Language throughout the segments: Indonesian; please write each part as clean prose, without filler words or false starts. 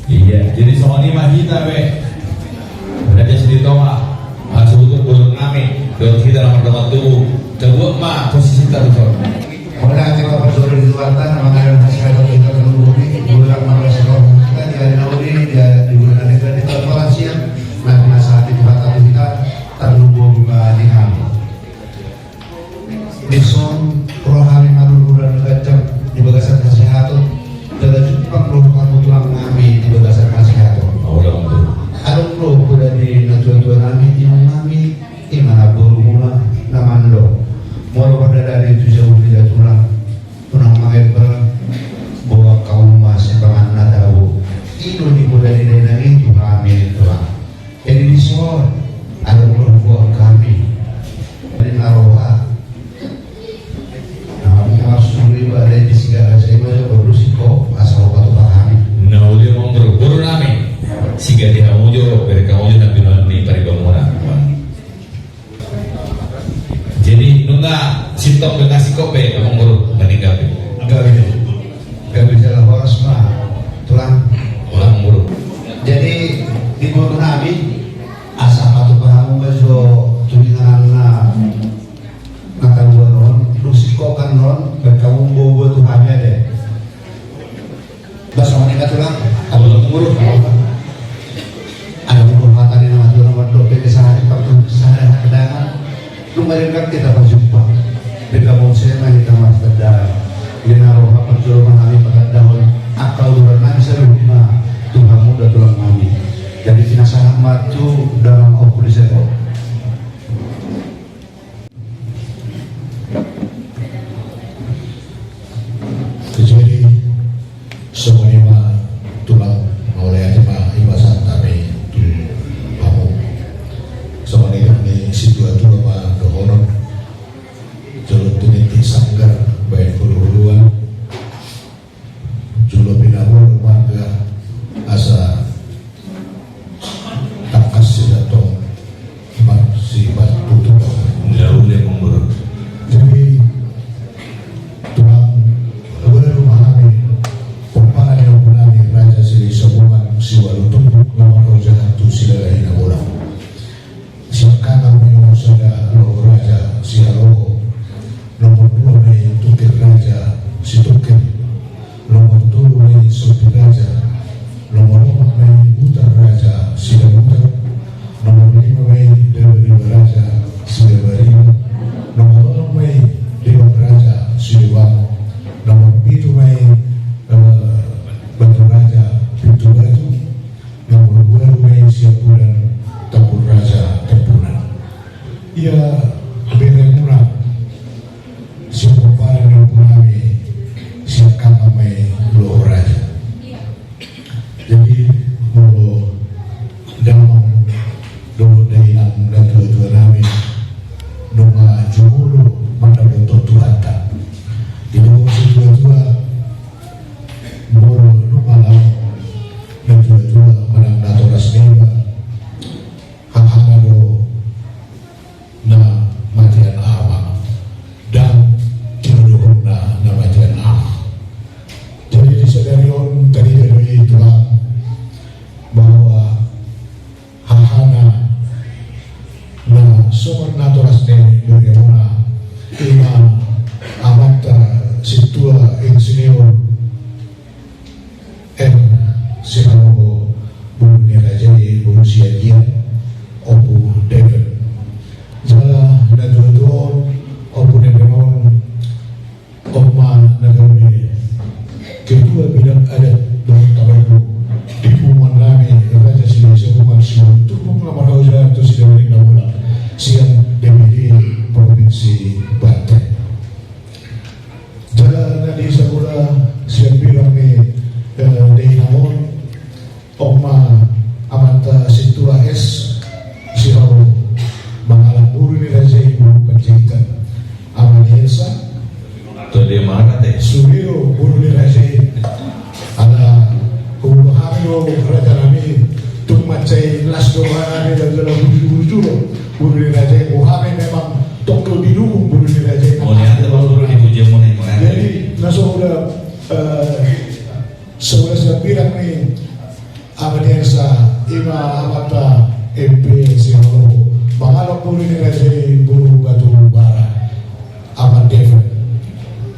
Iya, jadi soal ini mah kita be. Ada sedih toa, sebutkan burung nami. Kalau kita nomor tubuh, coba mah posisi kita tuh. Pada kita bersuara di luar tanah, maka masyarakat kita terlalu bulan malam sekolah kita di hari Naudi di bulan negara di tahun Malaysia. Nah saat itu kata kita terhubung di kami. Dison rohani malu dan kacang di bagasan kesehatan. Dalam jumpa perlu kamu tulang kami di bagasan kesehatan. Ada perlu sudah di natuan kami, imam kami, imana buru mula namando. Mau pada dari itu jauh tidak tulang mageper bahwa kaum masih penganna tahu itu dimudah di daerah itu kami tulang. Jadi di semua ada buah kami dari naroha. Nah, harus dulu ada di segala saya berusiko asal batu kami. Nah, udah mau berburu nami. Siga dia mujo, berkamujo nabi nani paribangunan. Jadi nunga sitok bekasi kope emang guru meninggal. Gak bisa horas mah tulang Guru. jadi di guru nabi asal batu kamu beso tulingan kata gua non rusiko kan non berkamu bawa tuh kami ada bahasa mereka tulang kalau guru ada kehormatan di nama Tuhan nomor 2 kesehari kesehari kedangan lumayan kan kita berjumpa bergabung saya kita mas terdalam lina roha perjual mengalih pada dahun akal duran nami serumah Tuhan muda tulang nami jadi tidak sangat matu dalam opulisero kecuali semuanya tulang oleh tema ibasan kami kamu semuanya ini situasi apa dohonon jalur tiniti sanggar baik hulu-huluan julo binabur warga asa takas sidatong si batu tutup Jauh dia mengguru. jadi tulang kepada rumah kami umpana yang punani raja sili somongan si walutum nama roja hatu sila lahina orang siapkan kami usada lo raja si aloho nomor 2 Mei tukir raja si tukir nomor 2 Mei sopi raja nomor 4 Mei butar raja si butar nomor 5 Mei dewa raja si dewa nomor 6 Mei dewa raja si dewa nomor 7 Mei batu raja pintu batu nomor 2 Mei siap bulan tempur raja tempuran ia beda murah siapa para yang kami siapkan kami lo raja jadi mau dalam dulu dalam dan dua kami nunga jumulu mana bentuk Tuhan tak di bawah dua mau nunga lau dan dua menang nato rasmiwa hak-hak do na matian ama dan tiruduhunna na matian ama jadi disadarion tadi dari tulang bahwa hahana na sumber naturas ne bagaimana ima amata situa insinyur sinamo bumi rajai berusia dia opu David jala na dua opu David Oma Nagami kedua bidang adat dan tabaruk di Puman Rami Raja Sili Sebuman Siwan untuk mengelamar hauja itu sudah meninggal bola siang DPD Provinsi Banten jalan di Sabura siang bilang dari namun Oma Amanta Situa S Siharo mengalah buru di Raja Ibu Penjahitan Amanielsa Tuh dia mana teh? Sugiro buru di Raja ada Hubahano Raja Nami Tung Macai Las Dohana dan dalam buru-buru buru di Raja Muhammad memang toklo didukung buru di Raja Oh, ini ada baru dipuji mau nih. jadi langsung udah Sebelah saya bilang nih, Amanesa, Ima Amata, MP, Siholo, Bangalo Puri ni Raja Buru Batu Bara, Aman David.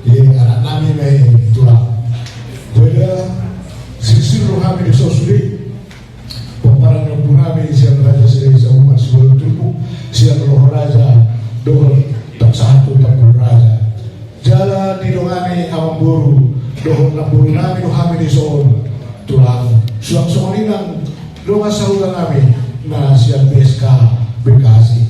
Jadi anak nami may tulang. Beda sisi rohani di sosuri, pemparan yang punami siang Raja Seri Sabuman sebelum tubuh, siang roh Raja, dohor tak satu tak pun Raja. Jalan di dongani Amang Buru, dohor namburu nami rohani di soon, tulang. Suang-suang inang doa sahuran kami na siang BSK Bekasi.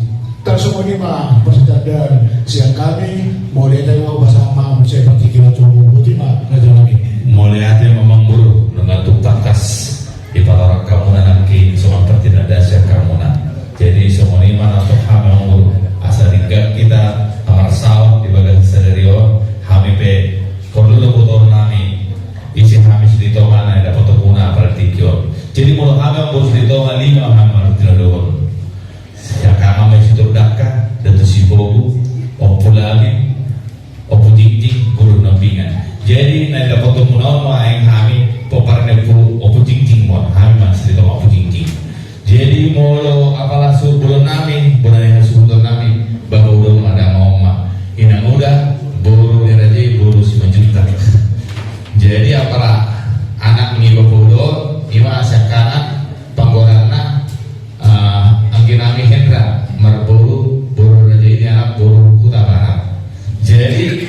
Tak semua ini mah persedaran siang kami mulai dari mau bersama saya partikilat tubuh putih mah raja lagi. Mulai hati memang buruk mengatuk takas di palarak kamunan nanti semua tidak dasar kamunan. Jadi semua ini mana untuk kami memang buruk asal tinggal kita amar sawah di bagian sederio kami pe kalau foto nami isi kami sedito mana ada foto guna berarti kyo. Jadi mulai kami memang buruk sedito lima kami tidak doon. Ya kami masih terdaka dan tersibogu opo lagi opo jing guru nampingan. Jadi naik foto munawan mah yang kami poparne pu opo jing mon kami masih tahu opo jing. Jadi molo apalah bulan nami bulan yang bulan nami bahwa udah ada ngoma inang udah buru aja buru si menjuta. Jadi apalah anak mengiba bodoh ima asyakanan panggorana angginami Hendra marburu buru raja ini anak buru Kuta Barat. Jadi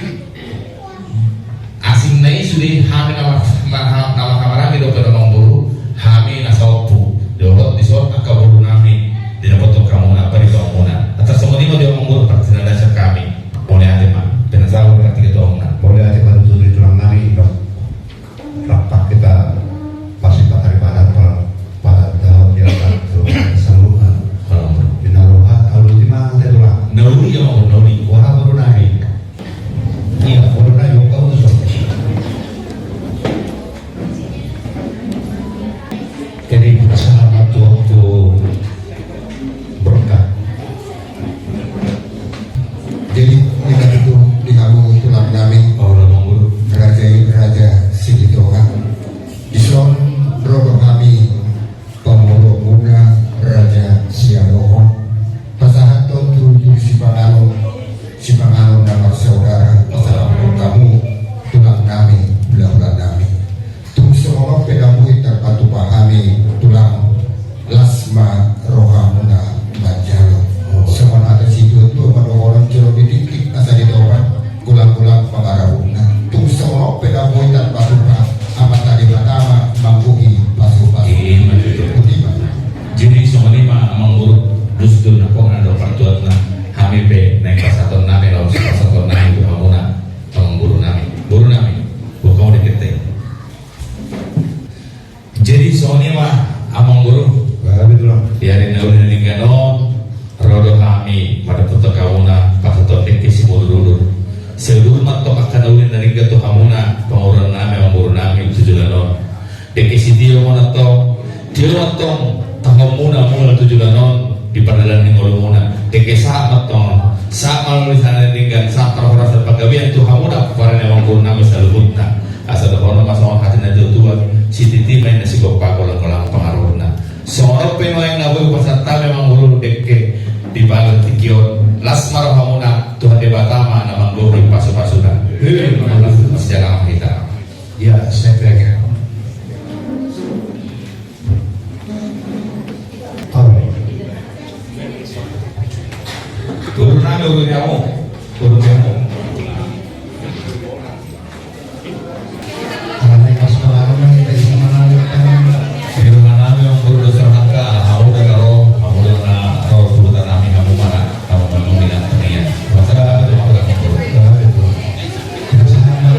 asing nai sudah kami nama kamarami dokter Bang Buru kami nasopu dohot disor akaburu nami di dapat kamu apa di kamu atas semua ini mau dia Bang Buru pertanyaan dasar kami boleh ada mah penasaran berarti kita omna Boleh ada bantu di tulang nami dok. Rapat kita pasti tak hari pada tahun yang lalu seluruh binaroha kalau di mana saya tulang. nauri ya mau nauri Wah baru naik. Iya baru naik kau tuh. Jadi selamat waktu berkah. Jadi kita itu di kampung tulang nami Allah Bang Buru Raja Siditoka Ison Rogo kami Pemuro Muda Raja Sialoho Pasahaton tujuh si Pangano nama saudara Assalamualaikum kamu tulang nami bulan nami tung semua pedamu terpatu pahami tulang Lasma Rohamuna Banjalo semua ada situ itu orang ciro didikik asal ditobat gulang-gulang pangarabuna tung semua pedamu terpatu pah amat tadi pertama mangkuhi pasukan jadi semua ini mah Bang Buru dustur nak kau ada pertuan nak kami pe naik pasaton nami lalu pasaton nami itu kamu nak Bang Buru nami bukan udah kita. Jadi soalnya mah Amang Buru betul biarin naulin linggano rodo kami pada foto kamuna pasaton tekisi buru seluruh matok akan naulin lingga tu kamuna pengurusan nami Amang Buru nami tujuan tekisi dia mana tong dia matong tahamuna mula tujuan di padalan ni ngolomuna teke saat tong saat malu sana tinggal saat orang rasa pagawian tu hamuna para Amang Buru nami salubutna asal orang masuk hati nanti tua si titi main nasi gopak kolang pengaruhna seorang pemain nabu pasata memang Buru deke di balik tikion lasmar hamuna Tuhan debatama Amang Buru di pasu-pasunan sejarah kita ya saya kira turun nami turun kamu karena pas pengalaman kita bisa menanyakan di rumah nami Amang Buru dosa haka kamu udah roh turutan nami kamu mana kamu menunggu dengan penian masa itu mau Amang Buru kita sama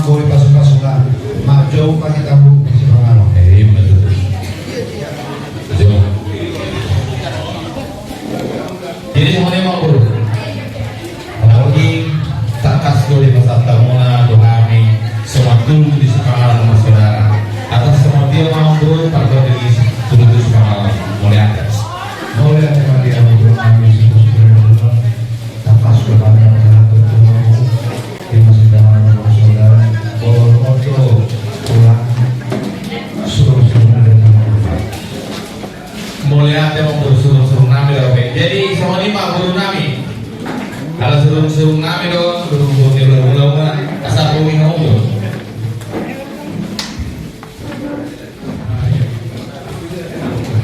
boy pasok-pasukan. Majo pa kita bu si pangano. Betul. Betul. Jadi semuanya mau buru. Apalagi takas dulu masa tamuna doa kami sewaktu di sekolah rumah saudara. Atas semua dia mau buru pada diri turut di sekolah mulai atas. Boleh ada dia mau kami sebut takas kepada anak bertemu di masjid rumah saudara. Ojo pulang suruh-suruh ada Mulai ada mau suruh-suruh nami oke. Jadi semua ini pak guru nami. Kalau suruh-suruh nami dong, suruh dia berulang-ulang, asal bumi ngomong.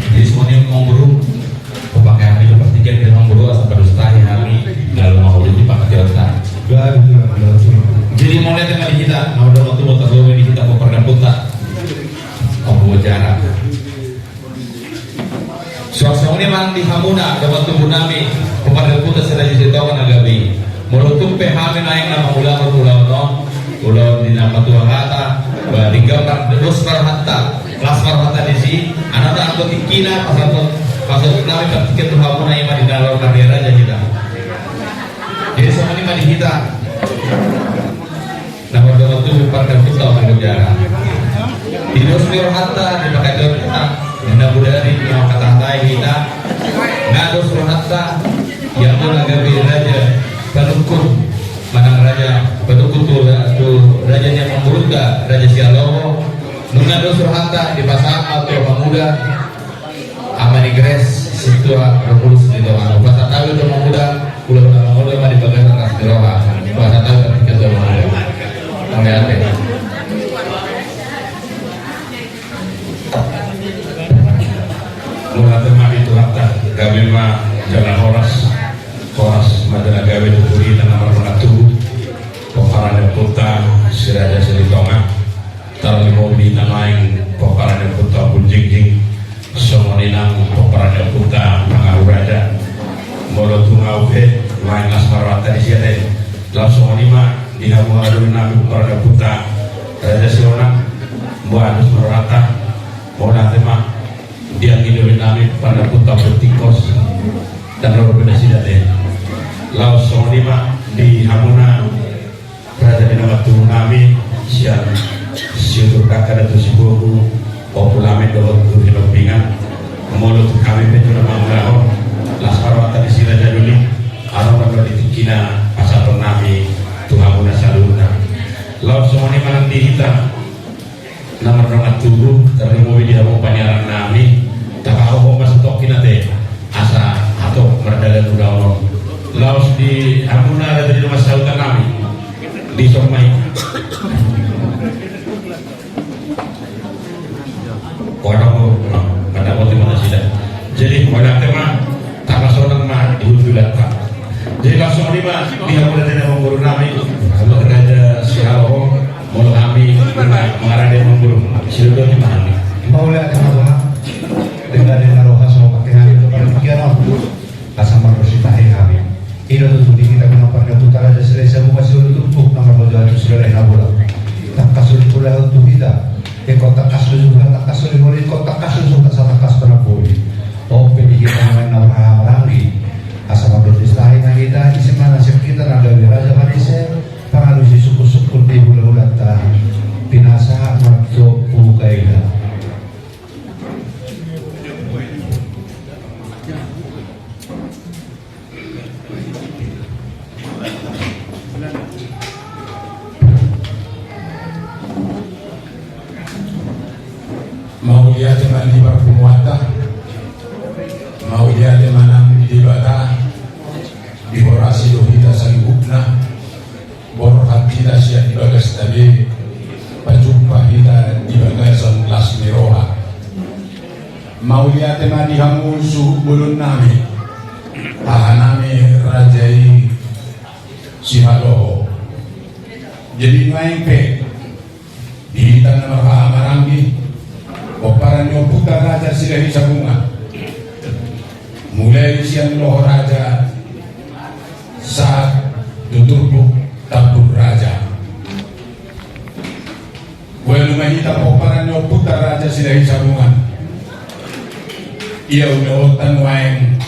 Jadi semua ini mau guru, pakai hari itu pastikan dia mau guru asal berdustahi hari lalu mau guru dipakai otak. Jadi mulai dengan kita, nah udah waktu motor dulu ini kita mau pernah putar, mau jarak. Suasana ini memang di Hamuna, ada waktu bunami, kepada putar sedang diceritakan agabi. Menutup PHM naik nama ulang di nama Tuhan kata, bari gambar terus berhatta, kelas berhatta di sini. Anak angkot ikina pasal nami praktikan Tuhan Hamuna yang di dalam karya raja kita. Jadi semua ini mandi kita. Nama waktu kepada putar untuk jarak. Di Dosmir hatta dipakai kita. Nanda budari yang kata kita ngados rohatta yang menagapi raja Patukun manang raja Patukun tu rajanya Pemurutga raja Sialowo ngados rohatta di pasar atau pemuda amani gres situa repulus di bawah pasar tahu itu pemuda pulau pemuda mah di bagian atas di bawah pasar tahu ketika itu pemuda mengerti. Mula temari itu hatta gawe ma jalan horas madana gawe tupuri dan nomor menatu pokaran kota siraja selitonga taruh mobil namaing pokaran kota bunjing somoninang pokaran kota pangaruraja molo tungau he main lasmarwata di sini langsung lima di hamung adun nabi pokaran kota raja silonang buat lasmarwata mola tema dia hidup nami pada putar bertikos dan berbeda sidate laos sonima di Hamuna berada di nama tuh nami siang siutur kakak dan tusibuhu populame doang tuh hilopingan mulut kami penjuru manggao lasarwata di sila jaduli orang di tikina pasal nami tuh Hamuna saluna laos sonima nang dihitam nomor tubuh terlebih di dalam panyaran nami tak mau masuk tokin nanti asa atau merdagan udah laos di Hamuna ada di rumah sautan kami di Somai kodong pada waktu mana sudah jadi pada tema tak masuk mah dihudulat pak jadi langsung lima di Hamuna tidak mengguru nami kalau raja Sialowo mau kami mengarah dia mengguru silakan dimana mau lihat apa dengan roha sama pakai hari itu berpikiran asam bersitahi hari ini tuh kita kenapa putar aja selesai buka sih tutup nama baju itu sudah enak bola tak kasut bola untuk kita kota kasut juga tak kasut boleh kota kasut juga tak kas pernah boleh oke di kita main nama rangi asam bersitahi nah kita isi mana sih kita ada di raja Malaysia pengaruh si suku-suku di bola-bola pinasa masuk bukaida. Mau lihat teman di Barpumuata, mau lihat teman di Bata, di Horasi Dohita Salibukna, Borhat kita siap di bagas tadi, Pajumpa kita di bagasan Lasmiroha. Mau lihat teman di Hamusu Bulun Nami, Tahanami Rajai Sihaloho. Jadi naik di tanah Mahamaranggi. Oparan yung puta raja sila sa bunga. Mulai siyang loho raja sa tuturbok tabur raja. Well, mahita po para nyo puta raja sila isabungan. Ia unaotan waeng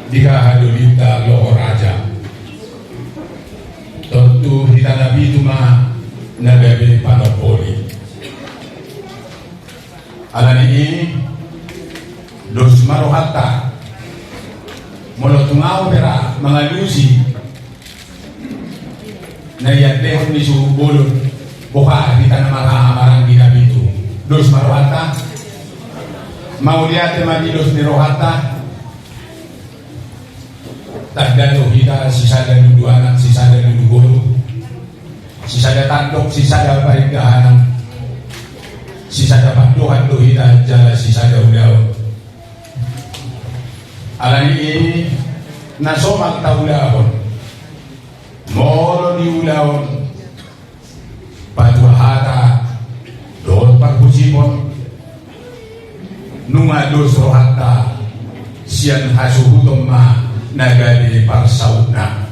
dikahadulita loko raja. Tentu kita nabi itu mah nabi panopoli. Alan ini dos marohata molo tungau pera mangalusi na yadehon ni subulun buka kita na makahamarang ginabitu dos marohata mauliate magilos ni rohata tagdalo kita sisada nuduanan sisada nudugolo sisada tandok sisada paringgahan sisada panduhan do kita jala sisada udaw alani ini nasomak taulahon moro di ulahon patuahata doon pagpusipon nunga dos rohata siyan hasuhutom ma nagadi parsaut na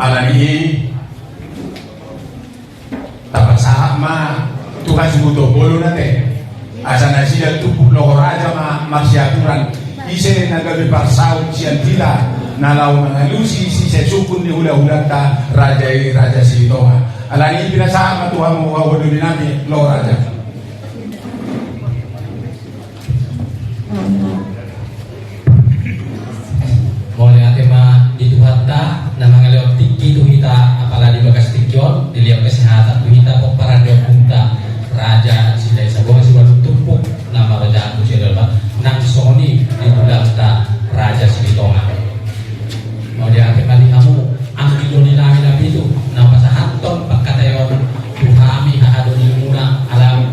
alani tapat sahab ma tukas hasuhuto bolo nate asa na siya tupuk loko raja ma masyaturan ise nagadi parsaut siyan tila nalaw mga lusi si sukun ni hula-hula ta raja sitonga alani pinasama Tuhan mo kawalan din namin lo raja. Boleh atema itu hatta na mga lewat tinggi itu kita apalagi bagas tinggion dilihat kesehatan itu kita kok para dia punta raja sila sabong si baru tumpuk nama raja aku sila ba nang soni itu daftar raja Silitonga. Boleh atema di kamu ang idoni namin itu nama sahanton pagkatayon tuhami haadoni muna alam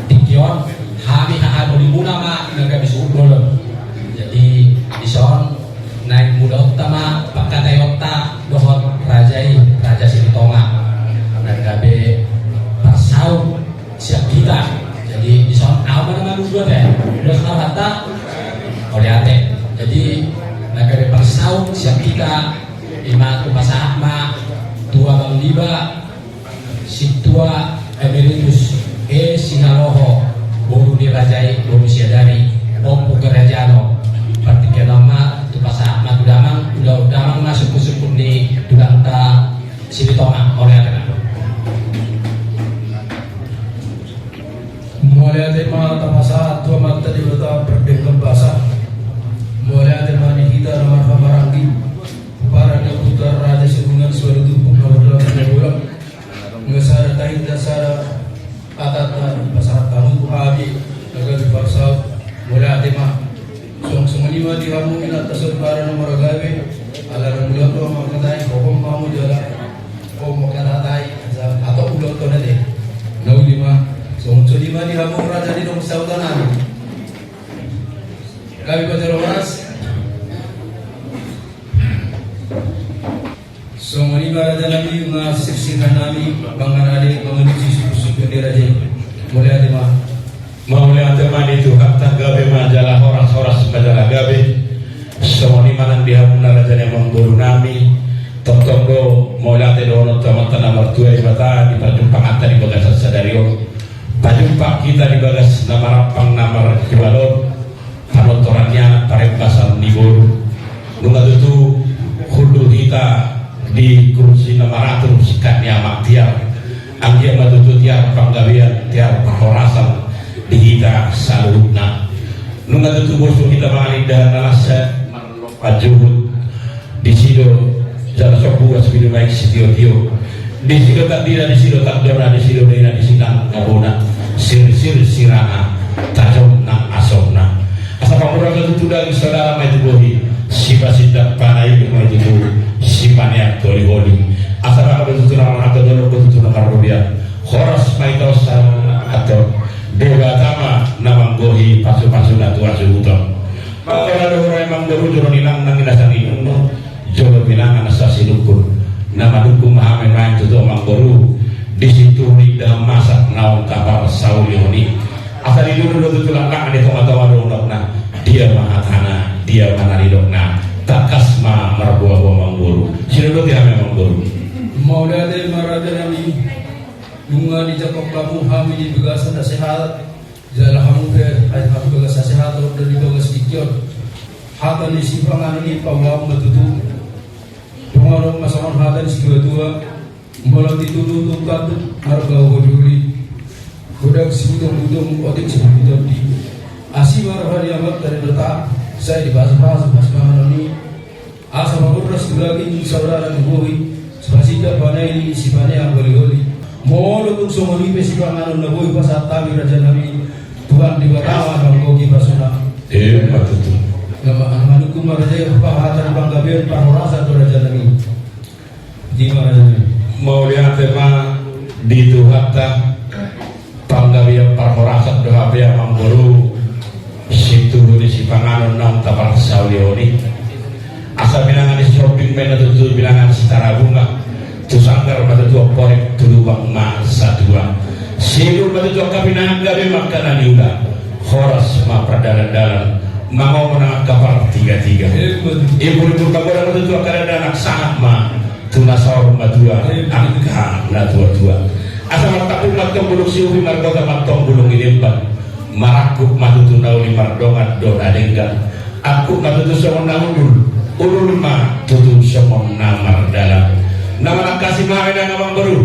tinggion hami haadoni muna ma nagabisudol jadi ison naik muda utama pagkatayota dohon raja Silitonga nagabe pasau siap kita jadi ison apa nama dua deh terus kata oleh ate jadi nagabe pasau siap kita lima tu pasahma tua bang liba si tua emeritus Sinaloho boru dirajai boru siadari ompu kerajaan partikel nama tu pasahma tu damang masuk kusukun di tulang ta Silitonga oleh ada mulai dari mana tamasa tua mata di kota berbeda bahasa mulai dari mana kita nomor pemarangi para deputar raja sebungan suara tumpuk nomor dalam bulan ngesara tahit dasar atata pasar tamu kuhabi agar diparsau mulai adema song lima di kamu minat tasod para nomor gawe alar bulan tu makatai hukum kamu jala makatai atau bulan tu nanti nau lima song lima di kamu raja di nomor sautan kami berterus Somoni barada nabi nga siksikan nami bangarali pengenusi suku-suku diraja mulai adema Maulaya teman itu kata gabe majalah horas-horas majalah gabe somoni manan dihamuna rajanya mengguru nami tongtonggo maulaya dono teman-teman mertua ibata di pajumpa kata di bagas sadario pajumpa kita di bagas nama rapang nama kibalon panotorannya tarik basal nibur nunga itu hulu kita di kursi nomor atur sikatnya maktiar anggia matutu tiar panggawian tiar pahorasan di kita salutna nunga tutu bosu kita mengalida nalasa pajuhut di sido jala sopu asbidu baik sitio-tio di sido tak dira di sido tak dora di sido dina di sidang ngabona sir-sir sirana tajom nang asomna asa pamurang tutu dari saudara maju bohi sipa sidak panai maju tutu sipanya holi-holi asal ada tutur nama atau dulu tutur nama rupiah horas maitos atau dewa tama nama gohi pasu-pasu natu asubutong kalau ada orang yang manggoru jono nilang nang inasan inuno jono bilang anasasi dukun nama dukun mahamen main tutu manggoru di situ dalam masak naon kapal saulihoni asal itu dulu tutur langkah di tengah-tengah dongna dia mahatana dia manaridokna takasma marbuah mangguru sino do tiame mangguru maulade marada nabi bunga di Jakob kamu kami di bagasan sehat jalan kamu ke aku bagasan sehat dari bagas dikion hatan di simpangan ini pawam betutu pengaruh masalah hatan di kedua mulai dituduh tungkat harga hoduli budak sebutong otik sebutong di asih marah amat dari letak saya dibahas-bahas ini asa mengurus lagi saudara ngoi spasida panai ini si panai yang goli-goli mau tung somoni pe si pangan ngoi pas atami raja nami Tuhan di bawah bangkoki basuna betul. nama manuku maraja pahatan banggabian parorasa tu raja nami di mana Mau lihat tema di Tuhatta panggabian parhorasat doa bia mangguru situ di sipangan nang tapar saulioni asa bilangan di shopping mena tutu bilangan setara bunga tu sanggar pada tua porek tulu bang masa dua silu pada tua kabinang gabe makanan yuda horas ma perdalan-dalan mau menang kapal tiga-tiga ibu-ibu kabar pada tua kadang anak sangat ma tuna sahur madua angka na tua-tua asa martapu matong bulung siubi margoga matong bulung ilimpan marakuk matutu nauli mardongan don adenggan aku matutu somon naulul ulul ma tutu somon namar dalam nama nakasi mahena namang baru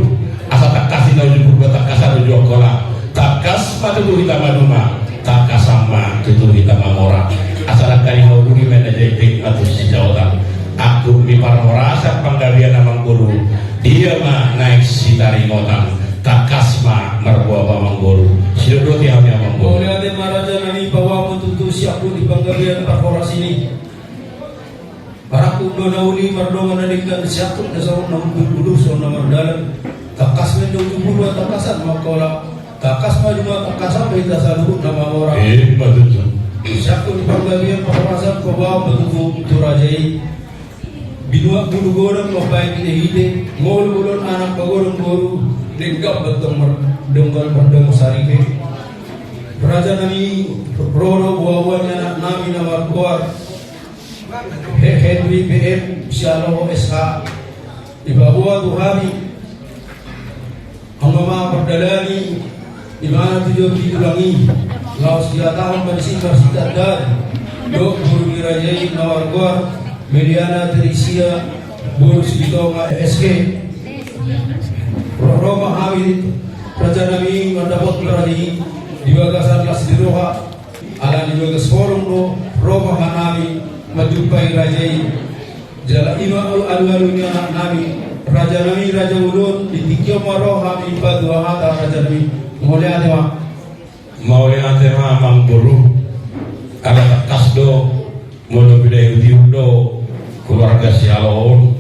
asa tak kasih nauli buku tak kasar jokola takas matutu hitam manuma takas sama tutu hitam mamora asa nakani hauduri menajaitik atau si jawatan aku mi parhorasa panggabian namang guru dia mah naik si taringotan takasma merbuah pamang guru sidodoti hami amang guru boleh ada maraja nani bawa menutu siapu di panggabian parhoras ini para kudo nauli mardongan nadikan siapu nasawang namun bulu so namar dalam takas menjauh bulu takasan makola takas mah juga takasan kita saluh nama orang betul siapu di panggabian parhorasan bawa menutu turajai binua bulu goreng mapai kita hide ngol bulon anak pagorong guru denggap betong donggal berdong sarike raja nami roro buawanya anak nami nama kuar Henry BM Sialo SH di bawah Tuhami Mama Perdalani di mana tujuh ditulangi laos dia tahun bersih dan dok guru dirajai nawar kuar Mediana Terisia Burus Gitonga SK Roma Hamid Raja Nami mendapat berani di bagasan kelas di Roha ala di bagas forum no Roma Hanami menjumpai Rajai Jala Ima alu-alunya Nami Raja Nami Raja Ulun di Tikyo Maroha Mimpa dua hata Raja Nami mau lihat tema mangguru ala kasdo mono bidai udiudo keluarga sialon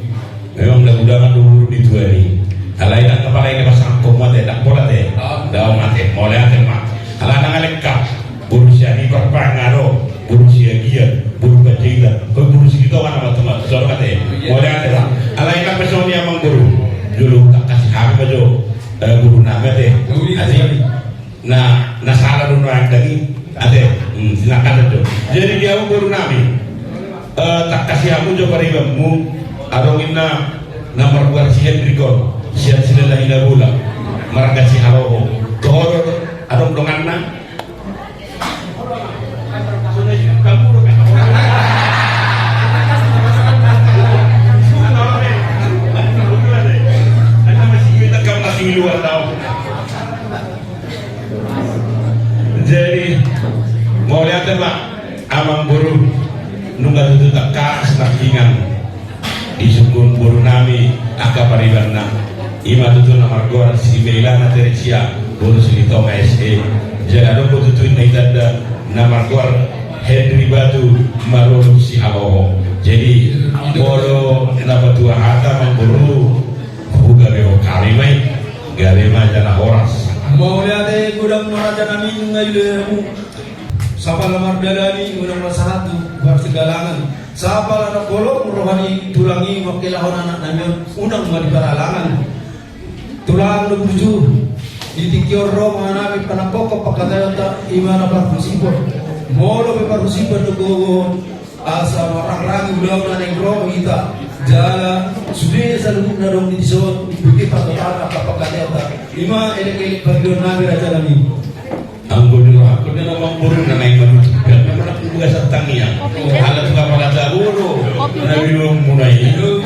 memang udah dulu di tua ini alai tak kepala ini pasang komat tak pola deh daun mati mulai tema ala nang lengkap berusia ini perpangaro berusia dia buru kecil berusia itu kan apa teman soal kata mulai tema alai tak person yang mengguru dulu tak kasih habis aja guru nama deh nah salah dulu yang tadi ada silakan itu jadi dia guru nami tak kasih aku coba ribamu arongina nomor buat si Hendrikon sian silalah ila bula maragasi haroho tohor arong donganna jadi mau lihat pak amang buruh nunggal itu tak kas nakingan di sukun buru nami aka paribarna ima tutu namar gor si Melana Teresia buru sulito SE jadi ada tutu ini ada namar gor Henry Batu marulu si Aloho jadi boro napa tua hata memburu buga beo kalimai galema jana horas mau lihat gudang maraja nami ngailu Sapa lamar dalani unang masahatu bar segalangan. Sapa anak bolong rohani tulangi makilahon anak namin unang madiparalangan. Tulang nubuju ditikyor ro manami panapoko pakatayota imana parkusipon. Molo pe parkusipon nugo asa marang-rangi ulang na negro kita. Jala sudah selalu nadong di zon bukit patokan kapag kata lima elek bagian nabi raja nami. Ang gulo ako na namang puro na naimanutugan na manapuluga sa tangiya. Alat nga pala sa ulo. Nabiwang muna yun.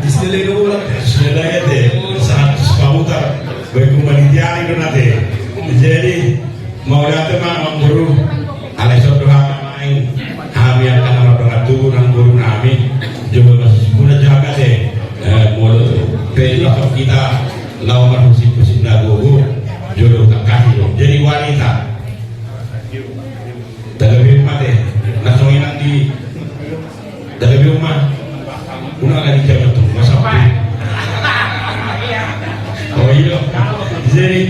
Disney ko lang. Sila yun sa pamutar. Baik kumanitiyanin ko natin. Jadi, mau natin mga guru. Alay sa doha namin. Kami ang kanama pangaturan ng guru namin. Juga masih kuna jaga deh. Mulu peli kita lawan musik-musik nagogo. Jodoh tak kasih. Jadi wanita. Dalam rumah deh. Langsung nanti dalam rumah. Una lagi jam itu masak. Oh iya. Jadi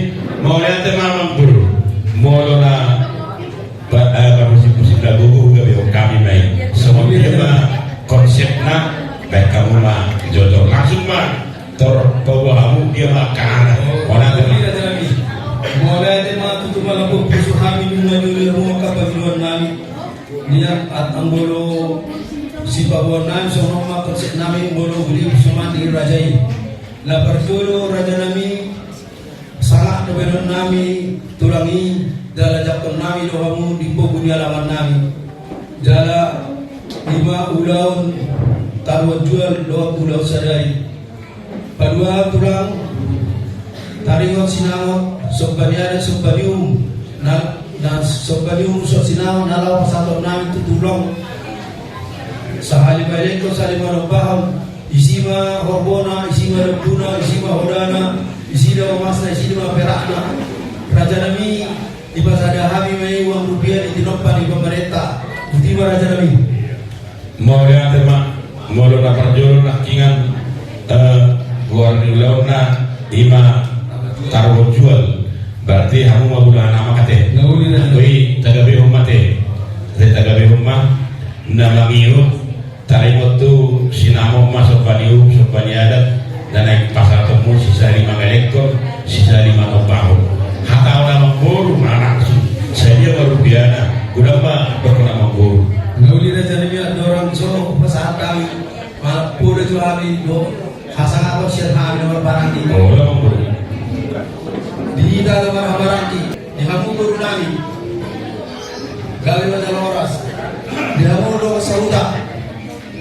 mau lihat memang guru. Mau musik-musik nagogo juga kami main. Semua dia konsepnya baik kamu mah jodoh langsung mah terbawamu dia makan orang itu Mulai tema tutu malampung puso kami nunganuli rumah kapagiluan namin niya at ang bolo si pabuan namin sa rumah konsep namin bolo beli sumati rajai la perjulo raja namin salah kebenaran namin tulangi dala jakton namin lohamu di poguni alaman namin jala lima ulaun taruh jual dua ulau sadai padua tulang taringot sinangot sobbaniada sobbanium na sobbanium so sinangot nalaw pasator namin tutulong sa halibalik ko sa lima nabaham isima horbona isima rebuna isima hodana isida masna isida perakna raja nami ibasada hami may uang rupiah di tinoppan di pemerintah utiba raja nami mau lihat tema mau na perjual nakingan luar nilau na ima taruh jual berarti kamu mau bulan nama kate woi tagabe rumah te tagabe rumah nama ngiu tarimot tu sinamo masuk baniu sobani adat dan naik pasar temu sisa 5 ekor sisa 5 tahun hata orang mengguru anak saya baru biana udah mah berkena mengguru Nauli na dyan niya dorang so pasahan kami puro jo kami do hasang ako siya kami na barangki oh lah mengguru di dalam barangki di hamu guru namin gawi na dalam oras di hamu do sauda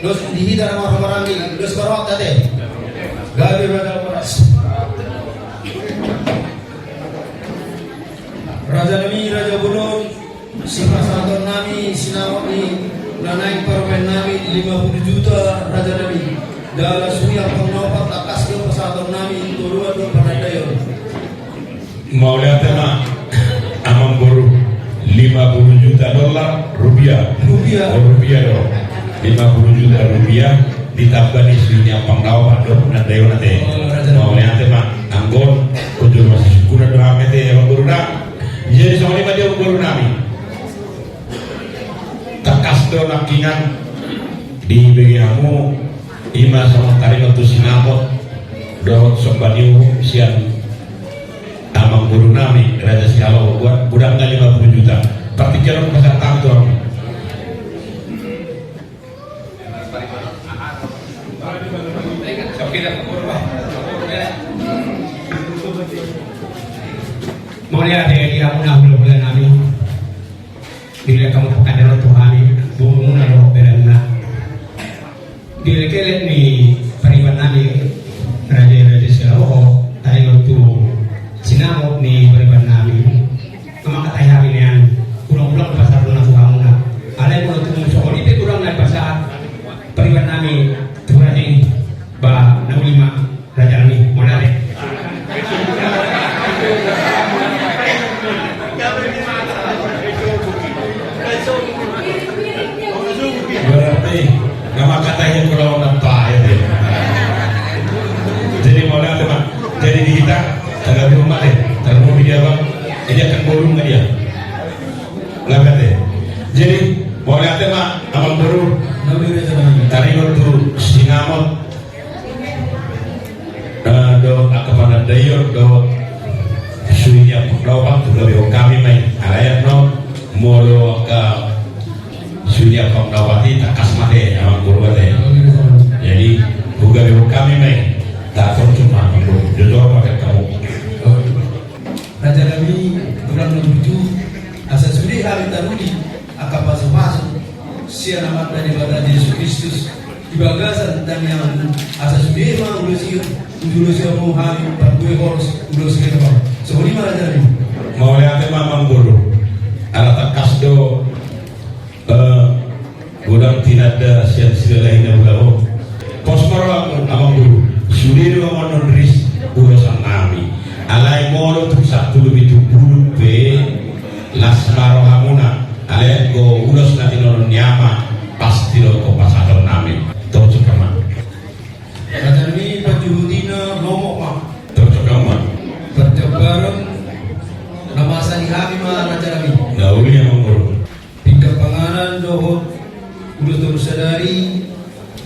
dos di dalam barangki dos barawat dati gawi na dalam oras Raja nami Raja Bulon si pasator nami sinawak ni nanaik permen nami 50 juta raja nami dalam suya pengnopat lakas ke pasator nami turun do panadayon mau lihat tema amang guru 50 juta dolar rupiah oh rupiah dong 50 juta rupiah ditambah di sini pengnawa do panadayon nate mau lihat tema anggon kudu masih kurang doa mete amang guru dah jadi soalnya dia guru nami do nakingan di bagiamu ima sama tarik untuk sinapot dohot sombaniu sian amang guru nami raja sialo buat budangnya 50 juta partikiran pasar tahu tuh mau lihat ya dia bulan nami bila kamu pekan Tuhan bumuna lo berana dilekele ni paribanami raja selawo tayo tu sinamo ni paribanami kamakatayami niyan ulang-ulang pasar na kamu na alay mo tu so di kurang na pasar paribanami turajing ba naulima raja nami monale berarti nama katanya kalau nentah ya deh. Jadi mau lihat teman, jadi di kita tagad rumah deh, tagad rumah dia bang, ini akan burung nggak dia? Nggak deh. Jadi mau lihat teman, amal burung, tadi waktu sinamot, do kepada dayor do suya penglawan tu dari kami main, alayat no molo ke sudah pengawati takas mate amal guru mate jadi bukan kami mai tak cuma jodoh pakai kamu Raja kami bulan menuju asa suri hari taruni akan masuk sia nama daripada Yesus Kristus di bagasan dan yang asa suri mah ulusi mau hari gue harus ulusi apa sehari mana Raja kami mau lihat mamang guru alat kasdo gudang tidak ada sia-sia lainnya berlalu posmor amang guru suri dua monodris urusan kami alai molo tu satu lebih tu bulu pe las maro hamuna alai go ulos nanti nono nyama pasti lo ko pasal nami to cukama Raja kami pajuhudina nomok mah to cukama pertebaran nama sani kami mah Raja kami nauli amang guru tingkat panganan dohot udah terus sadari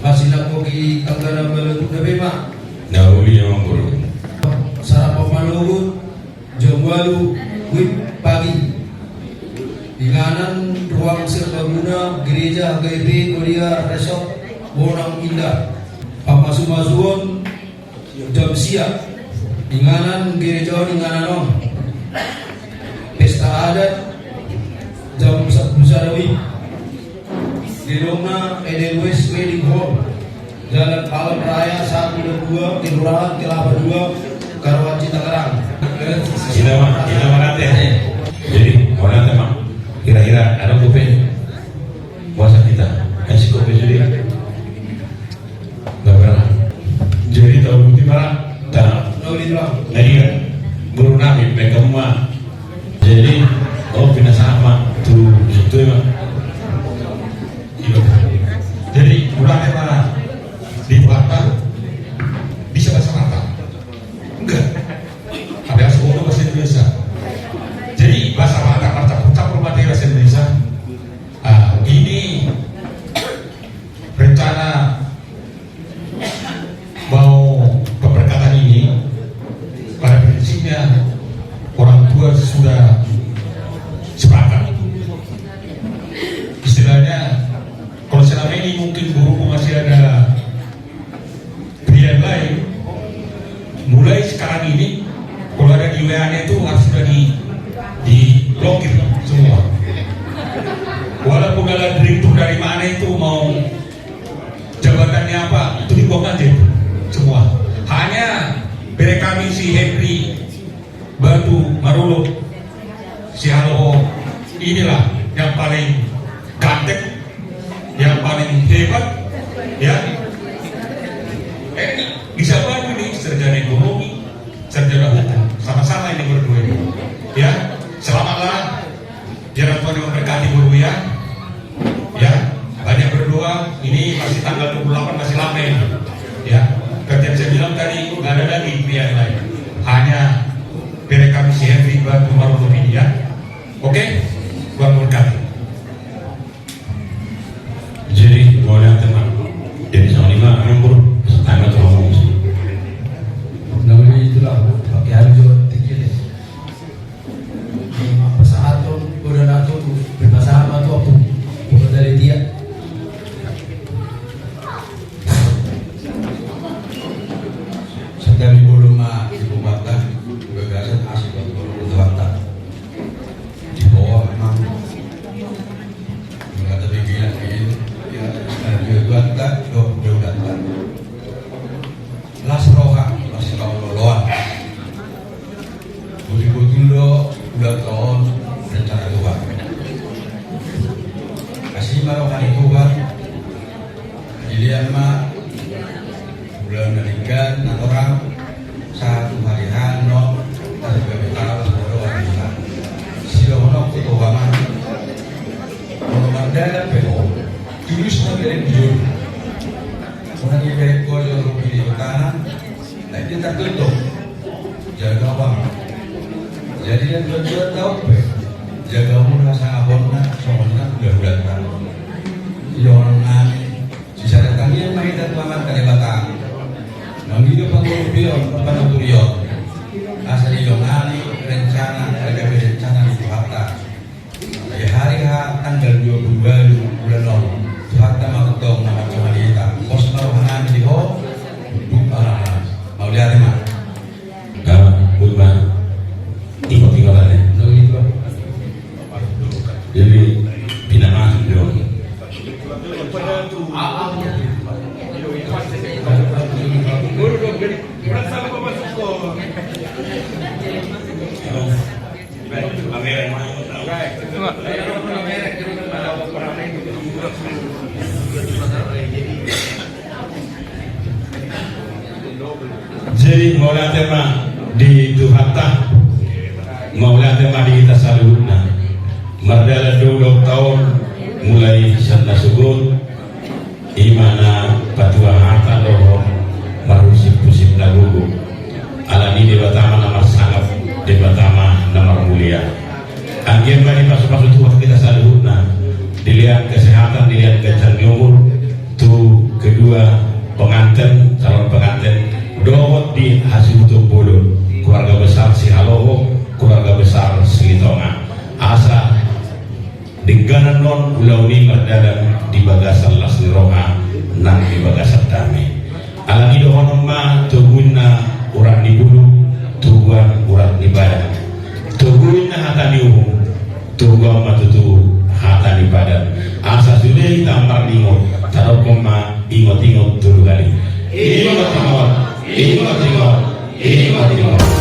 masih nak pergi tanggara baletuk nabe mak nauli amang guru sarapan maluhut jam 8 wib pagi di kanan ruang serbaguna gereja HKP Korea Resort Bonang Indah pamasuk-masukan jam siap di kanan gereja di kanan pesta adat jam 1 Sarawi di Roma Edelweiss Wedding Hall Jalan Alam Raya 1 dan 2 Kelurahan Kelapa 2 Karawaci Tangerang. Kita nanti jadi orang nanti mak kira-kira ada kopi puasa kita kasih kopi jadi nggak pernah jadi tahun bukti marah tak jadi kan baru nami mereka mah jadi pindah sama tuh situ emang jadi bulan mana di Batam bisa bahasa Batam enggak ada semua bahasa Indonesia jadi bahasa Batak campur materi bahasa Indonesia ini rencana mau keberkatan ini pada prinsipnya orang tua sudah sepakat istilahnya kalau selama ini mungkin guruku masih ada pilihan lain mulai sekarang ini kalau ada di WA-nya itu harus sudah di blokir semua walaupun ada direktur dari mana itu mau jabatannya apa itu dibuang aja semua hanya beri kami si Henry Batu Marulu si Halo inilah yang paling ganteng yang paling hebat ya bisa bantu nih sarjana ekonomi, sarjana hukum, sama-sama ini berdua ini. Ya, selamatlah. Jangan Tuhan yang memberkati berdua ya. Ya, banyak berdoa. Ini masih tanggal 28 masih lama ini. Ya, kerjaan saya bilang tadi nggak ada lagi pilihan lain. Hanya beri kami si Henry Batu Marulu ini ya. Oke, Tuhan memberkati. Jadi boleh teman. Jadi sama lima nomor tanggal ngomong. Nabi itulah pakai hari juga tinggi deh. Pesaat tuh udah nato tuh bermasalah tuh apa? Bukan dari dia. Sekali belum dibuatkan gagasan asli untuk Tuhan di bawah memang nggak ada pikiran ini ya Tuhan tak udah las roha masih kau loloan betul udah tahun rencana Tuhan kasih marohani Tuhan kejadian mah bulan meninggal orang satu hari hano dari beberapa orang kita silono kutuaman kalau mandala peho tulus na keren jujur orang yang baik koyo di utara nah kita tutup jaga bang jadi yang tujuan tahu pe jaga umur rasa abonna soalnya udah kan yon sisa datangnya mai dan paman kali batang Mangido pangulupion, panuturion asal yung ali rencana ada rencana di Jakarta di hari tanggal 22 bulan Tuhan maketong nama Jamalita pos maruhangan di ho Jadi maulah tema di Tuhatah, maulah tema di kita saludna. Mardala 20 tahun mulai sana subut, imana patua harta doh marusip-pusip lagugu. Alani di batama nomor sangat, di batama nomor mulia. Angin bani pasu-pasu Tuhan kita saludna. Dilihat kesehatan, dilihat kencang umur. Tu kedua pengantin, calon pengantin dowot di Hasibutuh Bulu, keluarga besar Sihaloho, keluarga besar Silitonga. Asa diganan non pulau ini berdadan di bagasan Lasni Roha nang di bagasan Dami. Alani dohonom ma tuguna urat di bulu, tuguan urat di badan. Tuguna hata di umum, tuguan matutu hata di badan. Asa sudah tambar ingot, taruh koma ingot-ingot dulu kali. Ingot-ingot. Ingat, ingat, ingat, ingat.